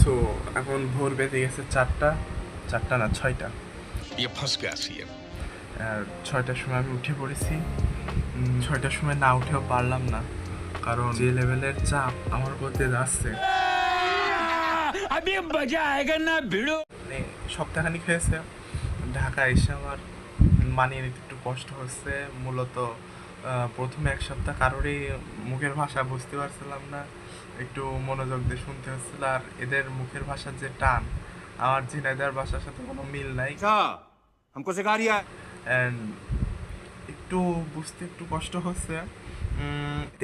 So এখন ভোর বেজে গেছে চারটা না 6টা। আর 6টার সময় আমি উঠে পড়েছি। 6টার সময় না উঠেও পারলাম না, কারণ যে লেভেলের চাপ আমার প্রতি যাচ্ছে। মানে সপ্তাহখানিক হয়েছে ঢাকা এসে আমার মানিয়ে নিতে একটু কষ্ট হচ্ছে। মূলত প্রথমে এক সপ্তাহ কারোরই মুখের ভাষা বুঝতে পারছিলাম না, একটু মনোযোগ দিয়ে শুনতে হচ্ছিল। আর এদের মুখের ভাষার যে টান আমার ঝিনাইদার ভাষার সাথে কোনো মিল নাই, অ্যান্ড একটু বুঝতে একটু কষ্ট হচ্ছে।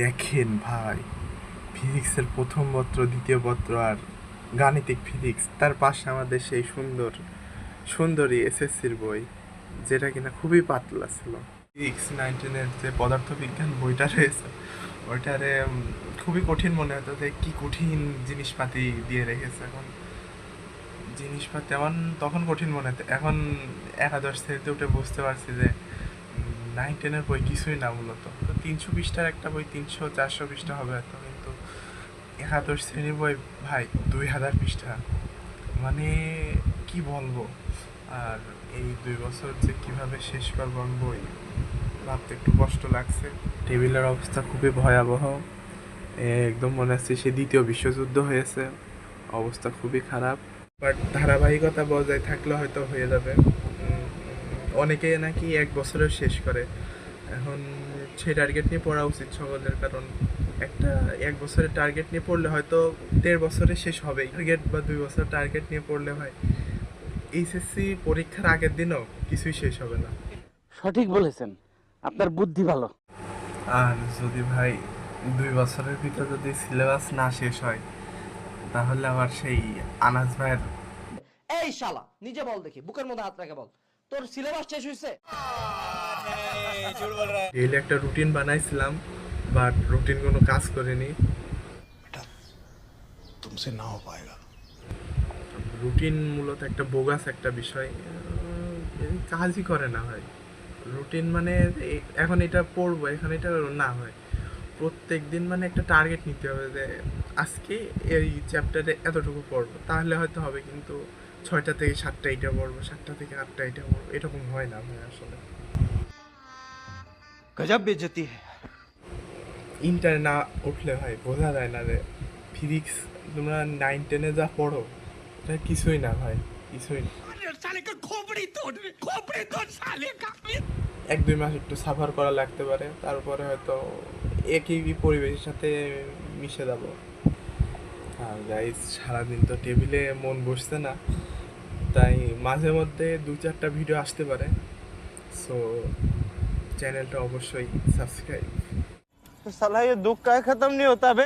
দেখেন ভাই, ফিজিক্সের প্রথম পত্র, দ্বিতীয় পত্র আর গাণিতিক ফিজিক্স, তার পাশে আমাদের সেই সুন্দরী এসএসসির বই, যেটা কিনা খুবই পাতলা ছিল। ফিজিক্স 9-10-এর যে পদার্থবিজ্ঞান বইটা রয়েছে ওইটারে খুবই কঠিন মনে হতো, যে কি কঠিন জিনিসপাতি দিয়ে রেখেছে। এখন জিনিসপাতি আমার তখন কঠিন মনে হতো, এখন একাদশ শ্রেণীতে উঠে বুঝতে পারছি যে 9-10-এর বই কিছুই না। মূলত তো 300 পৃষ্ঠার একটা বই 300-400 পৃষ্ঠা হবে হয়তো, কিন্তু একাদশ শ্রেণীর বই ভাই 2000 পৃষ্ঠা। মানে কি বলবো। আর এই 2 বছর যে কিভাবে শেষ করবো আমি বই ভাবতে একটু কষ্ট লাগছে। টেবিলের অবস্থা খুবই ভয়াবহ, একদম মনে হচ্ছে সে দ্বিতীয় বিশ্বযুদ্ধ হয়েছে। অবস্থা খুবই খারাপ, বাট ধারাবাহিকতা বজায় থাকলে হয়তো হয়ে যাবে। অনেকে নাকি 1 বছরেও শেষ করে। এখন সেই টার্গেট নিয়ে পড়া উচিত সকলের, কারণ একটা 1 বছরের টার্গেট নিয়ে পড়লে হয়তো 1.5 বছরে শেষ হবেই। টার্গেট বা 2 বছর টার্গেট নিয়ে পড়লে হয় এইচএসসি পরীক্ষার আগের দিনও কিছুই শেষ হবে না। সঠিক বলেছেন, আপনার বুদ্ধি ভালো। আর যদি ভাই 2 বছরের ভিতর যদি সিলেবাস না শেষ হয়, তাহলে আবার সেই আনাজ ভাইয়ের এই শালা নিজে বল দেখি, বুকের মধ্যে হাত রেখে বল, তোর সিলেবাস শেষ হইছে? ডেইলি একটা রুটিন বানাইছিলাম, বাট রুটিন কোনো কাজ করেনি। तुमसे ना हो पाएगा। রুটিন মূলত একটা বোগাস একটা বিষয়, কাজই করে না ভাই। রুটিন মানে এখন এটা পড়বো, এখন এটা না হয়। প্রত্যেক দিন মানে একটা টার্গেট নিতে হবে যে আজকে এই চ্যাপ্টারে এতটুকু পড়বো, তাহলে হয়তো হবে। কিন্তু 6টা থেকে 7টা এটা পড়বো, 7টা থেকে 8টা এটা পড়বো, এরকম হয় না ভাই আসলে। गजब बेइज्जती है। ইন্টারে না উঠলে ভাই বোঝা যায় না যে ফিজিক্স তোমরা 9-10-এ যা পড়ো এটা কিছুই না ভাই, কিছুই না। 1-2 মাস একটু সাফার করা লাগতে পারে, তারপরে হয়তো একই পরিবেশের সাথে মিশে যাব। আর গাইস, সারাদিন তো টেবিলে মন বসছে না, তাই মাঝে মধ্যে 2-4টা ভিডিও আসতে পারে। সো চ্যানেলটা অবশ্যই সাবস্ক্রাইব। साला ये दुख का खत्म नहीं होता बे।